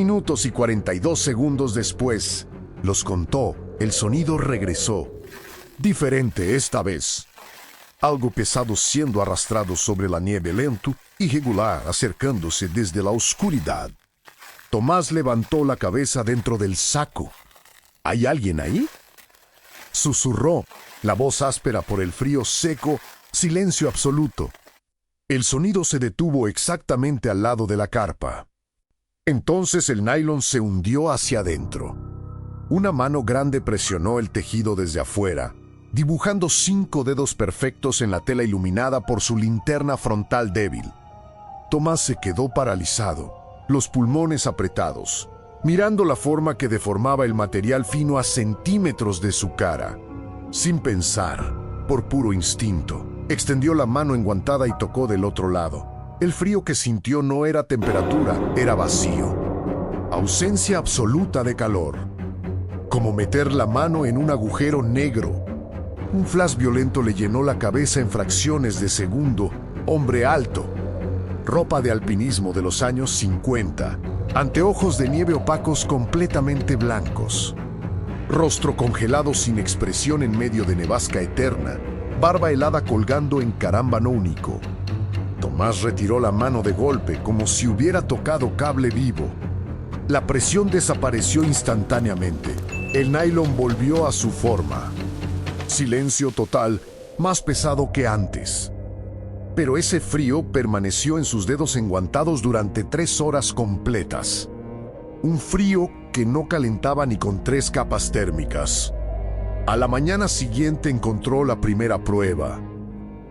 Minutos y 42 segundos después, los contó, el sonido regresó. Diferente esta vez. Algo pesado siendo arrastrado sobre la nieve lento y regular acercándose desde la oscuridad. Tomás levantó la cabeza dentro del saco. ¿Hay alguien ahí? Susurró, la voz áspera por el frío seco, silencio absoluto. El sonido se detuvo exactamente al lado de la carpa. Entonces el nylon se hundió hacia adentro. Una mano grande presionó el tejido desde afuera, dibujando 5 dedos perfectos en la tela iluminada por su linterna frontal débil. Tomás se quedó paralizado, los pulmones apretados, mirando la forma que deformaba el material fino a centímetros de su cara. Sin pensar, por puro instinto, extendió la mano enguantada y tocó del otro lado. El frío que sintió no era temperatura, era vacío. Ausencia absoluta de calor. Como meter la mano en un agujero negro. Un flash violento le llenó la cabeza en fracciones de segundo. Hombre alto. Ropa de alpinismo de los años 50. Anteojos de nieve opacos completamente blancos. Rostro congelado sin expresión en medio de nevasca eterna. Barba helada colgando en carámbano único. Tomás retiró la mano de golpe como si hubiera tocado cable vivo. La presión desapareció instantáneamente. El nylon volvió a su forma. Silencio total, más pesado que antes. Pero ese frío permaneció en sus dedos enguantados durante 3 horas completas. Un frío que no calentaba ni con 3 capas térmicas. A la mañana siguiente encontró la primera prueba.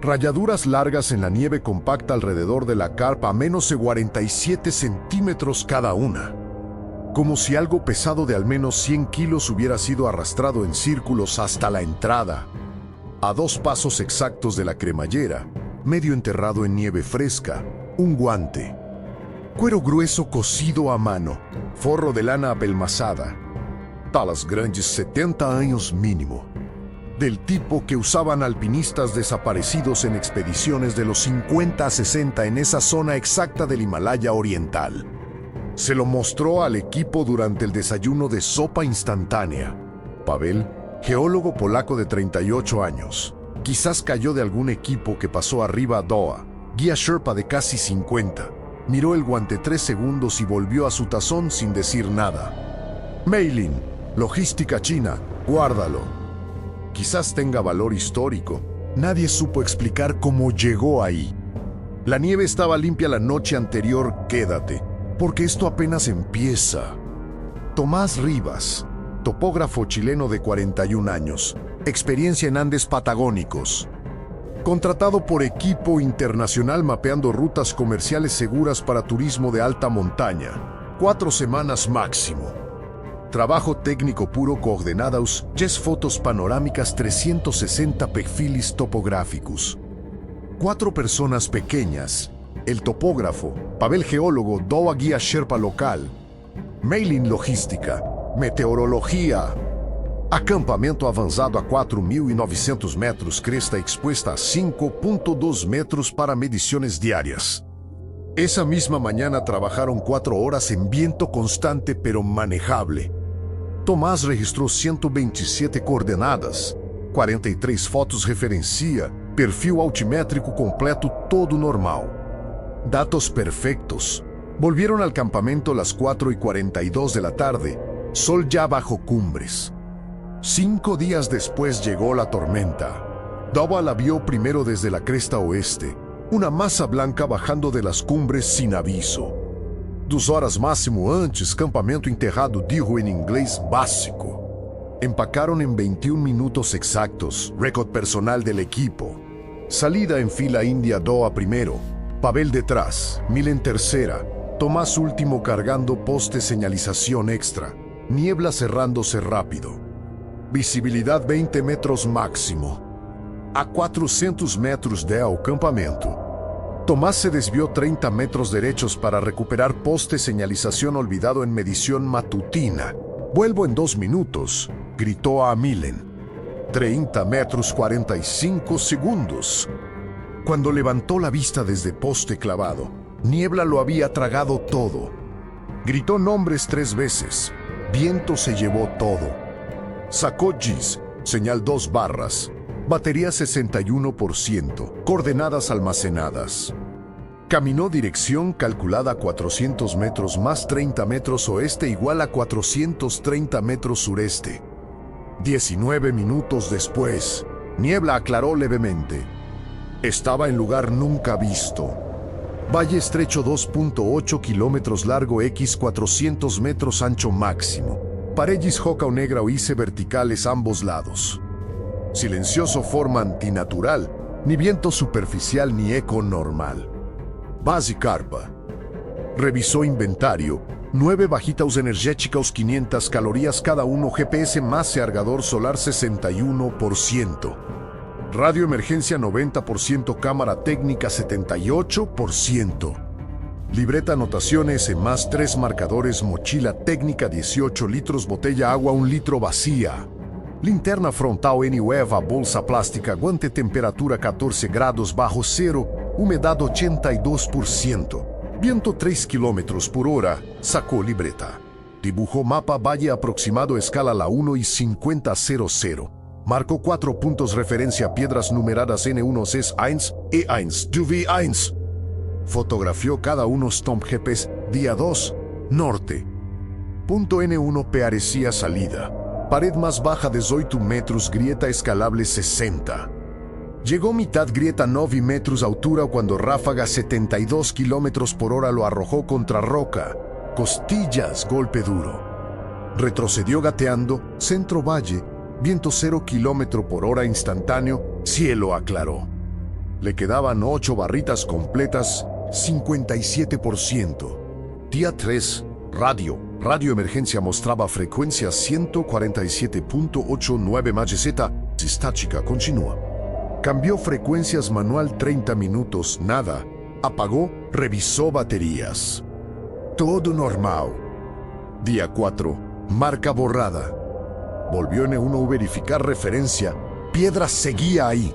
Rayaduras largas en la nieve compacta alrededor de la carpa a menos de 47 centímetros cada una. Como si algo pesado de al menos 100 kilos hubiera sido arrastrado en círculos hasta la entrada. A 2 pasos exactos de la cremallera, medio enterrado en nieve fresca, un guante. Cuero grueso cosido a mano, forro de lana apelmazada. Talas grandes 70 años mínimo. Del tipo que usaban alpinistas desaparecidos en expediciones de los 50 a 60 en esa zona exacta del Himalaya Oriental. Se lo mostró al equipo durante el desayuno de sopa instantánea. Pavel, geólogo polaco de 38 años, quizás cayó de algún equipo que pasó arriba a Doha, guía Sherpa de casi 50. Miró el guante 3 segundos y volvió a su tazón sin decir nada. Meilin, logística china, guárdalo. Quizás tenga valor histórico. Nadie supo explicar cómo llegó ahí. La nieve estaba limpia la noche anterior, quédate, porque esto apenas empieza. Tomás Rivas, topógrafo chileno de 41 años, experiencia en Andes patagónicos. Contratado por equipo internacional mapeando rutas comerciales seguras para turismo de alta montaña. 4 semanas máximo. Trabajo técnico puro coordenados, 10 fotos panorámicas 360 perfiles topográficos. 4 personas pequeñas, el topógrafo, Pavel geólogo, Doha guía Sherpa local, Meilin logística, meteorología, acampamento avanzado a 4.900 metros, cresta expuesta a 5.2 metros para mediciones diarias. Esa misma mañana trabajaron 4 horas en viento constante pero manejable. Tomás registró 127 coordenadas, 43 fotos referencia, perfil altimétrico completo todo normal. Datos perfectos. Volvieron al campamento a las 4:42 de la tarde, sol ya bajo cumbres. 5 días después llegó la tormenta. Doha la vio primero desde la cresta oeste, una masa blanca bajando de las cumbres sin aviso. 2 horas máximo antes, campamento enterrado, dijo en inglés básico. Empacaron en 21 minutos exactos, récord personal del equipo. Salida en fila india, Doha primero, Pavel detrás, Milen tercera, Tomás último cargando poste señalización extra, niebla cerrándose rápido. Visibilidad 20 metros máximo. A 400 metros del campamento. Tomás se desvió 30 metros derechos para recuperar poste señalización olvidado en medición matutina. Vuelvo en 2 minutos, gritó a Milen. 30 metros 45 segundos. Cuando levantó la vista desde poste clavado, niebla lo había tragado todo. Gritó nombres 3 veces. Viento se llevó todo. Sacó GIS, señal 2 barras. Batería 61%. Coordenadas almacenadas. Caminó dirección calculada a 400 metros más 30 metros oeste igual a 430 metros sureste. 19 minutos después, niebla aclaró levemente. Estaba en lugar nunca visto. Valle estrecho 2.8 kilómetros largo x 400 metros ancho máximo. Paredes roca negra o hice verticales ambos lados. Silencioso forma antinatural, ni viento superficial ni eco normal. Base carpa. Revisó inventario. 9 bajitas energéticas 500 calorías cada uno. GPS más cargador solar 61%. Radio emergencia 90%. Cámara técnica 78%. Libreta anotaciones más 3 marcadores. Mochila técnica 18 litros. Botella agua 1 litro vacía. Linterna frontal nueva. Bolsa plástica. Guante temperatura 14 grados bajo cero. Humedad 82%. Viento 3 km por hora. Sacó libreta. Dibujó mapa valle aproximado escala la 1 y 5000. Marcó 4 puntos referencia piedras numeradas N1 es 1 E1 DV1. Fotografió cada uno stomp GPS. Día 2. Norte. Punto N1 parecía salida. Pared más baja 18 metros. Grieta escalable 60. Llegó mitad grieta 9 metros altura cuando ráfaga 72 kilómetros por hora lo arrojó contra roca. Costillas, golpe duro. Retrocedió gateando, centro valle, viento 0 kilómetro por hora instantáneo, cielo aclaró. Le quedaban 8 barritas completas, 57%. Día 3, radio. Radio emergencia mostraba frecuencia 147.89 MHz, estática continúa. Cambió frecuencias manual 30 minutos, nada. Apagó, revisó baterías. Todo normal. Día 4, marca borrada. Volvió N1 verificar referencia. Piedra seguía ahí.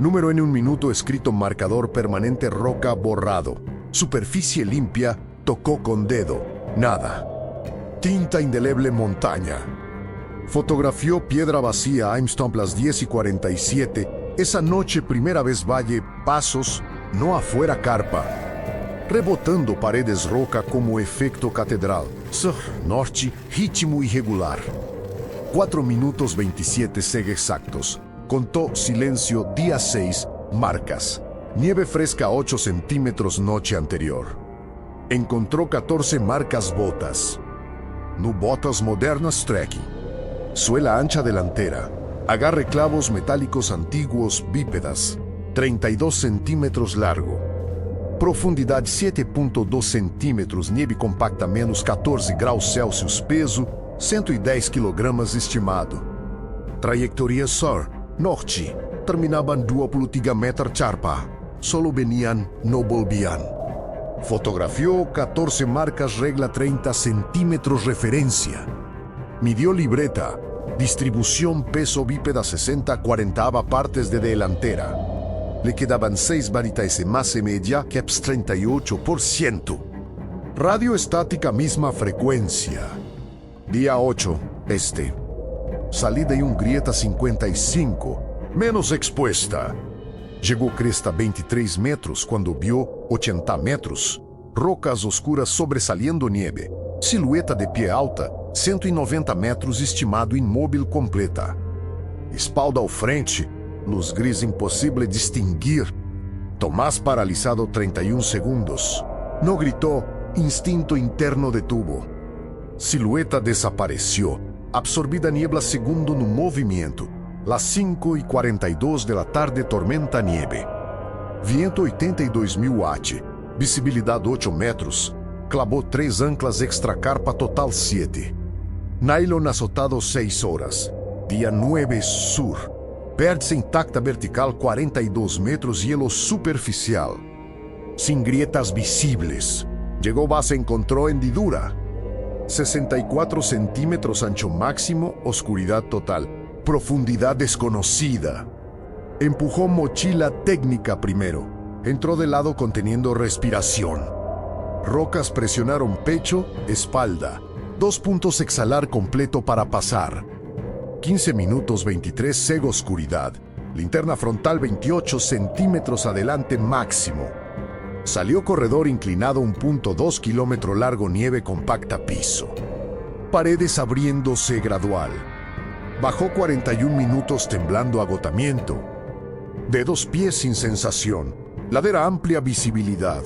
Número en 1 minuto escrito marcador permanente roca borrado. Superficie limpia, tocó con dedo, nada. Tinta indeleble montaña. Fotografió piedra vacía Aimstomp las 10:47. Esa noche primera vez valle, pasos, no afuera carpa. Rebotando paredes roca como efecto catedral. Sur, norte, ritmo irregular. 4 minutos 27 exactos. Contó silencio día 6, marcas. Nieve fresca 8 centímetros noche anterior. Encontró 14 marcas botas. No botas modernas trekking. Suela ancha delantera. Agarre clavos metálicos antiguos bípedas. 32 centímetros largo. Profundidad 7.2 centímetros. Nieve compacta menos 14 graus Celsius. Peso 110 kg estimado. Trayectoria sur, norte. Terminaban duplo tigameter charpa. Solo venían, no volvían. Fotografió 14 marcas regla 30 centímetros referencia. Midió libreta. Distribución peso bípeda 60-40 partes de delantera. Le quedaban 6 varitas más media, caps 38%. Radio estática misma frecuencia. Día 8, este. Salida y un grieta 55, menos expuesta. Llegó cresta 23 metros cuando vio 80 metros. Rocas oscuras sobresaliendo nieve. Silueta de pie alta, 190 metros estimado imóvel completa. Espalda ao frente, luz gris impossível distinguir. Tomás paralisado 31 segundos. No gritó, instinto interno detuvo. Silueta desapareció, absorbida niebla segundo no movimento. Las 5:42 de la tarde tormenta nieve. Viento 82.000 watt, visibilidade 8 metros. Clavou 3 anclas extra carpa total 7. Nylon azotado 6 horas. Día 9 sur. Perde-se intacta vertical 42 metros hielo superficial. Sin grietas visibles. Llegó base encontró hendidura. 64 centímetros ancho máximo, oscuridad total. Profundidad desconocida. Empujó mochila técnica primero. Entró de lado conteniendo respiración. Rocas presionaron pecho, espalda. 2 puntos exhalar completo para pasar. 15 minutos 23 cego oscuridad. Linterna frontal 28 centímetros adelante máximo. Salió corredor inclinado 1.2 kilómetro largo nieve compacta piso. Paredes abriéndose gradual. Bajó 41 minutos temblando agotamiento. Dedos pies sin sensación. Ladera amplia visibilidad.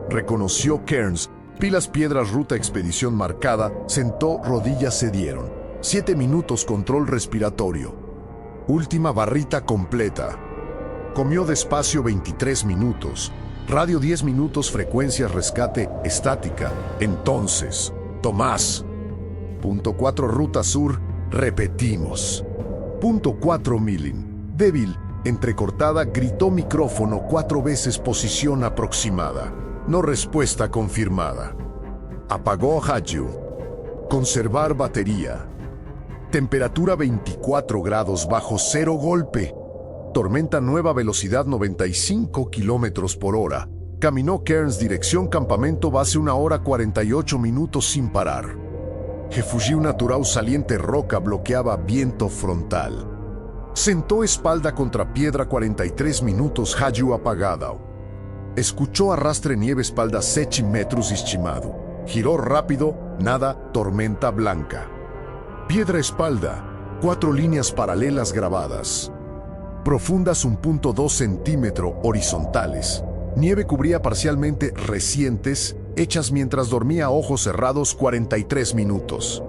Reconoció Cairns. Pilas piedras ruta expedición marcada. Sentó rodillas cedieron. 7 minutos control respiratorio. Última barrita completa. Comió despacio 23 minutos. Radio 10 minutos frecuencias rescate estática. Entonces, Tomás. Punto 4 ruta sur. Repetimos. Punto 4 milling. Débil, entrecortada, gritó micrófono 4 veces posición aproximada. No respuesta confirmada. Apagó Haju. Conservar batería. Temperatura 24 grados bajo cero golpe. Tormenta nueva velocidad 95 kilómetros por hora. Caminó Cairns dirección campamento base 1 hora 48 minutos sin parar. Refugio natural saliente roca bloqueaba viento frontal. Sentó espalda contra piedra 43 minutos Haju apagada. Escuchó arrastre nieve espalda 7 metros estimado. Giró rápido, nada, tormenta blanca. Piedra espalda, 4 líneas paralelas grabadas. Profundas 1.2 centímetro horizontales. Nieve cubría parcialmente recientes, hechas mientras dormía ojos cerrados 43 minutos.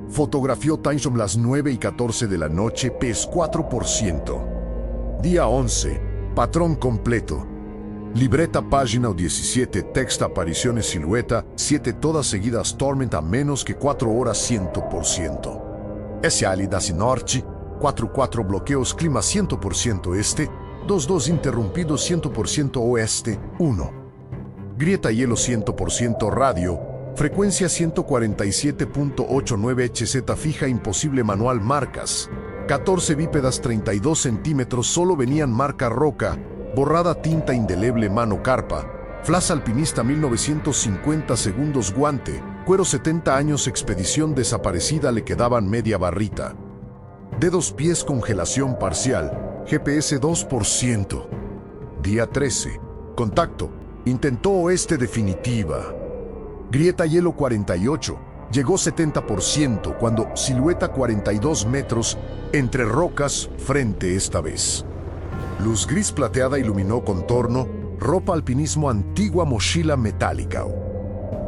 Fotografió Timeshom las 9:14 de la noche, PES 4%. Día 11, patrón completo. Libreta página 17, texto apariciones silueta, 7 todas seguidas tormenta menos que 4 horas 100%. SA da norte, 4 bloqueos clima 100% este, 2 interrumpidos 100% oeste, 1. Grieta hielo 100% radio, frecuencia 147.89 HZ fija imposible manual marcas, 14 bípedas 32 centímetros solo venían marca roca, borrada tinta indeleble mano carpa, flash alpinista 1950 segundos guante, cuero 70 años expedición desaparecida le quedaban media barrita. Dedos pies congelación parcial, GPS 2%. Día 13, contacto, intentó oeste definitiva. Grieta hielo 48, llegó 70% cuando silueta 42 metros entre rocas frente esta vez. Luz gris plateada iluminó contorno, ropa alpinismo antigua mochila metálica.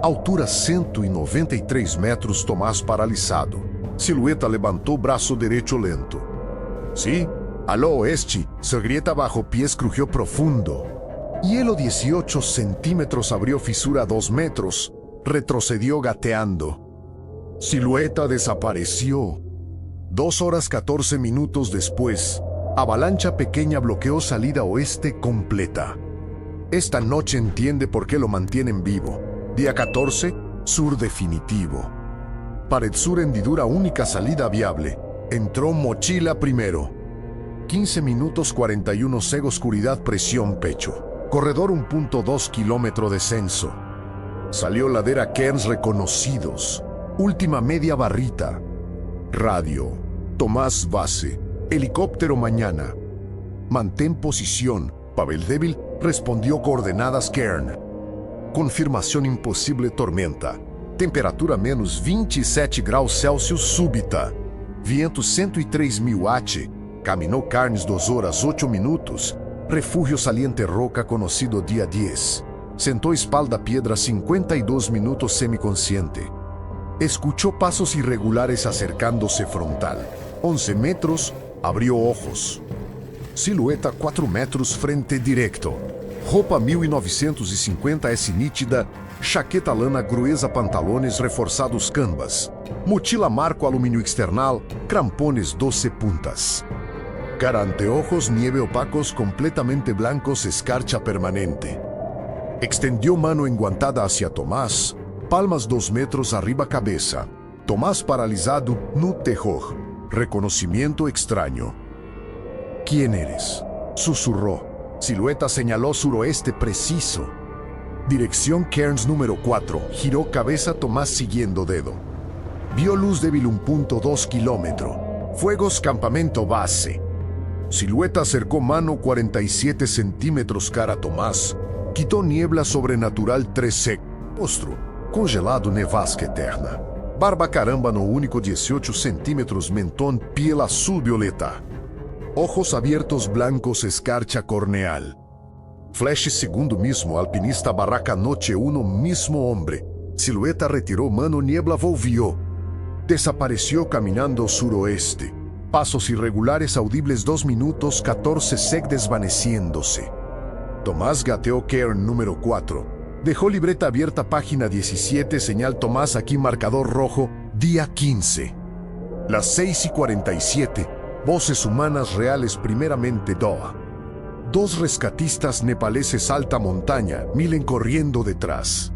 Altura 193 metros Tomás paralisado. Silueta levantou braço derecho lento. Sí, al oeste, su grieta bajo pies crujió profundo. Hielo 18 centímetros abrió fisura 2 metros, retrocedió gateando. Silueta desapareció. 2 horas 14 minutos después, avalancha pequeña bloqueó salida oeste completa. Esta noche entiende por qué lo mantienen vivo. Día 14, sur definitivo. Pared sur hendidura única salida viable. Entró mochila primero. 15 minutos 41 cego oscuridad presión pecho. Corredor 1.2 kilómetro descenso. Salió ladera Cairns reconocidos. Última media barrita. Radio. Tomás base. Helicóptero mañana. Mantén posición. Pavel débil respondió coordenadas Cairns. Confirmación imposible tormenta. Temperatura menos 27 graus Celsius súbita. Viento 103.000 H. Caminó Cairns 2 horas 8 minutos. Refugio saliente roca conocido día 10. Sentó espalda piedra 52 minutos semiconsciente. Escuchó pasos irregulares acercándose frontal. 11 metros, abrió ojos. Silueta 4 metros frente directo. Roupa 1950 S nítida, chaqueta lana gruesa pantalones reforçados canvas. Mochila marco alumínio external, crampones 12 puntas. Cara anteojos nieve opacos completamente blancos escarcha permanente. Extendió mano enguantada hacia Tomás, palmas 2 metros arriba cabeza. Tomás paralisado, no terror. Reconocimiento extraño. ¿Quién eres? Susurró. Silueta señaló suroeste preciso. Dirección Cairns número 4. Giró cabeza Tomás siguiendo dedo. Vio luz débil 1.2 kilómetro. Fuegos campamento base. Silueta acercó mano 47 centímetros cara Tomás. Quitó niebla sobrenatural 3 sec. Rostro, congelado nevasca eterna. Barba caramba no único 18 centímetros mentón piel azul violeta. Ojos abiertos blancos escarcha corneal. Flash segundo mismo alpinista barraca noche 1 mismo hombre. Silueta retiró mano niebla volvió. Desapareció caminando suroeste. Pasos irregulares audibles 2 minutos 14 sec desvaneciéndose. Tomás gateó Cairn número 4. Dejó libreta abierta página 17 señal Tomás aquí marcador rojo día 15. Las 6:47. Voces humanas reales primeramente Doha. 2 rescatistas nepaleses alta montaña, Milen corriendo detrás.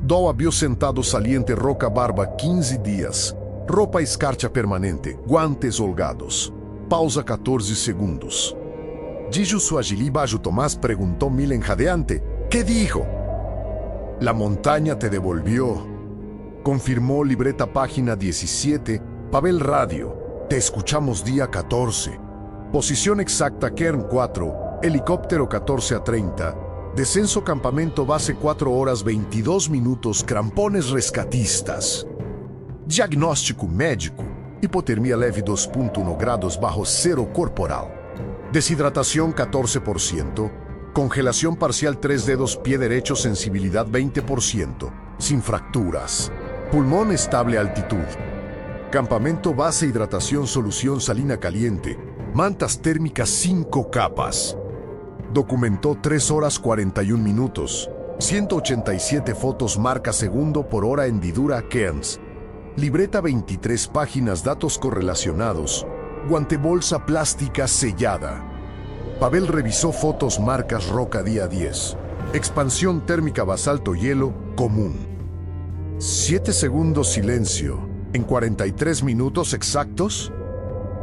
Doha vio sentado saliente roca barba 15 días. Ropa escarcha permanente, guantes holgados. Pausa 14 segundos. Dijo su agilí bajo Tomás preguntó Milen jadeante. ¿Qué dijo? La montaña te devolvió. Confirmó libreta página 17. Pavel Radio. Te escuchamos día 14. Posición exacta Cairn 4. Helicóptero 14:30. Descenso campamento base 4 horas 22 minutos. Crampones rescatistas. Diagnóstico médico. Hipotermia leve 2.1 grados bajo cero corporal. Deshidratación 14%. Congelación parcial 3 dedos pie derecho sensibilidad 20%. Sin fracturas. Pulmón estable altitud. Campamento base hidratación solución salina caliente. Mantas térmicas 5 capas. Documentó 3 horas 41 minutos. 187 fotos marca segundo por hora hendidura Cairns. Libreta 23 páginas datos correlacionados. Guantebolsa plástica sellada. Pavel revisó fotos marcas roca día 10. Expansión térmica basalto hielo común. 7 segundos silencio. ¿En 43 minutos exactos?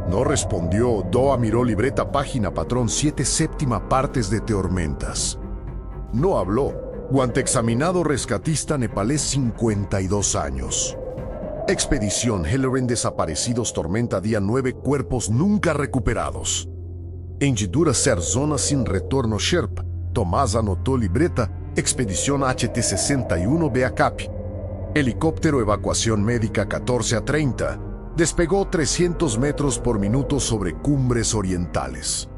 No respondió. Doha miró libreta página patrón 7 séptima partes de tormentas. No habló. Guante examinado rescatista nepalés 52 años. Expedición Helleren desaparecidos tormenta día 9 cuerpos nunca recuperados. Hendidura ser zona sin retorno Sherpa. Tomás anotó libreta. Expedición HT-61 Beacap. Helicóptero evacuación médica 14:30. Despegó 300 metros por minuto sobre cumbres orientales.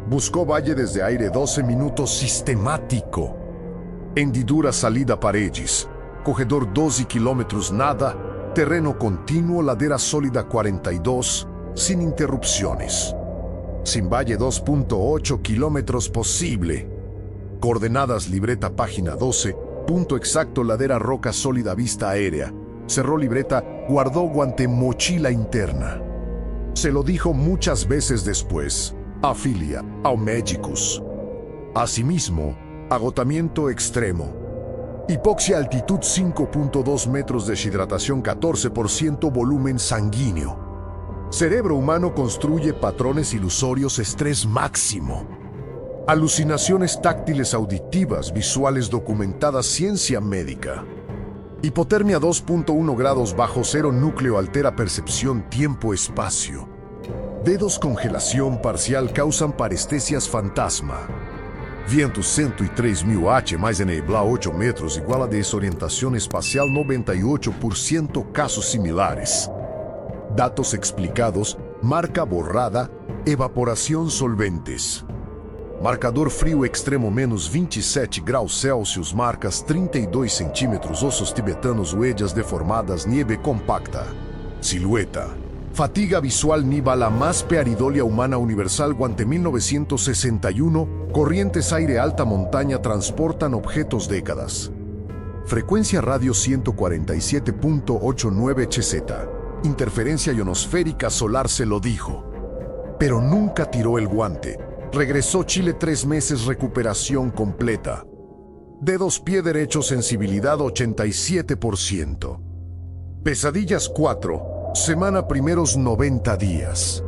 Buscó valle desde aire 12 minutos sistemático. Hendidura salida paredes. Corredor 12 kilómetros nada. Terreno continuo ladera sólida 42. Sin interrupciones. Sin valle 2.8 kilómetros posible. Coordenadas libreta página 12. Punto exacto ladera roca sólida vista aérea. Cerró libreta, guardó guante mochila interna. Se lo dijo muchas veces después. Afilia, a médicos. Asimismo, agotamiento extremo. Hipoxia altitud 5.2 metros deshidratación 14% volumen sanguíneo. Cerebro humano construye patrones ilusorios estrés máximo. Alucinaciones táctiles auditivas visuales documentadas ciencia médica. Hipotermia 2.1 grados bajo cero núcleo altera percepción tiempo-espacio. Dedos congelación parcial causan parestesias fantasma. Viento 103.000 H mais eneblar 8 metros igual a desorientação espacial 98% casos similares. Datos explicados, marca borrada, evaporación solventes. Marcador frio extremo menos 27 graus Celsius marcas 32 centímetros ossos tibetanos huellas deformadas nieve compacta. Silueta. Fatiga visual niva la más pearidolia humana universal guante 1961, corrientes aire alta montaña transportan objetos décadas. Frecuencia radio 147.89 Hz. Interferencia ionosférica solar se lo dijo. Pero nunca tiró el guante. Regresó Chile 3 meses recuperación completa. Dedos pie derecho sensibilidad 87%. Pesadillas 4. Semana primeros 90 días.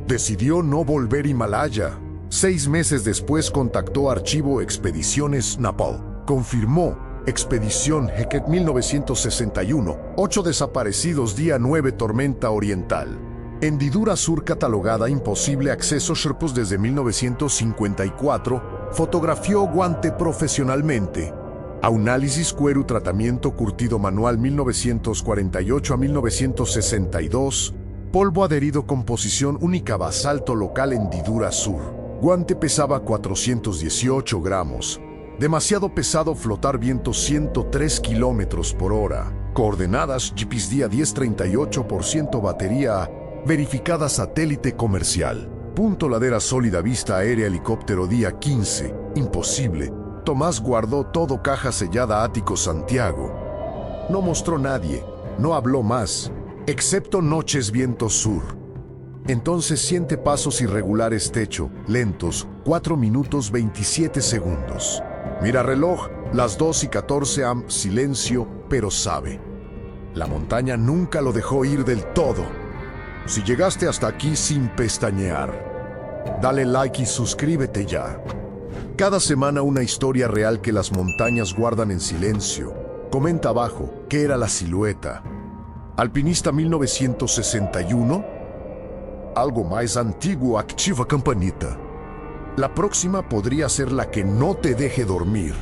Decidió no volver Himalaya. 6 meses después contactó Archivo Expediciones Napal. Confirmó Expedición Heket 1961, 8 desaparecidos, día 9, tormenta oriental. Hendidura Sur catalogada imposible acceso. Sherpas desde 1954, fotografió guante profesionalmente. Análisis Cuero tratamiento curtido manual 1948 a 1962. Polvo adherido composición única basalto local Hendidura Sur. Guante pesaba 418 gramos. Demasiado pesado flotar viento 103 kilómetros por hora. Coordenadas GPS día 10:38% batería verificada satélite comercial. Punto ladera sólida vista aérea helicóptero día 15. Imposible. Tomás guardó todo caja sellada ático Santiago. No mostró nadie. No habló más. Excepto noches viento sur. Entonces siente pasos irregulares techo, lentos, 4 minutos 27 segundos. Mira reloj, las 2:14 am, silencio, pero sabe. La montaña nunca lo dejó ir del todo. Si llegaste hasta aquí sin pestañear, dale like y suscríbete ya. Cada semana una historia real que las montañas guardan en silencio. Comenta abajo, ¿qué era la silueta? Alpinista 1961. Algo más antiguo, activa campanita. La próxima podría ser la que no te deje dormir.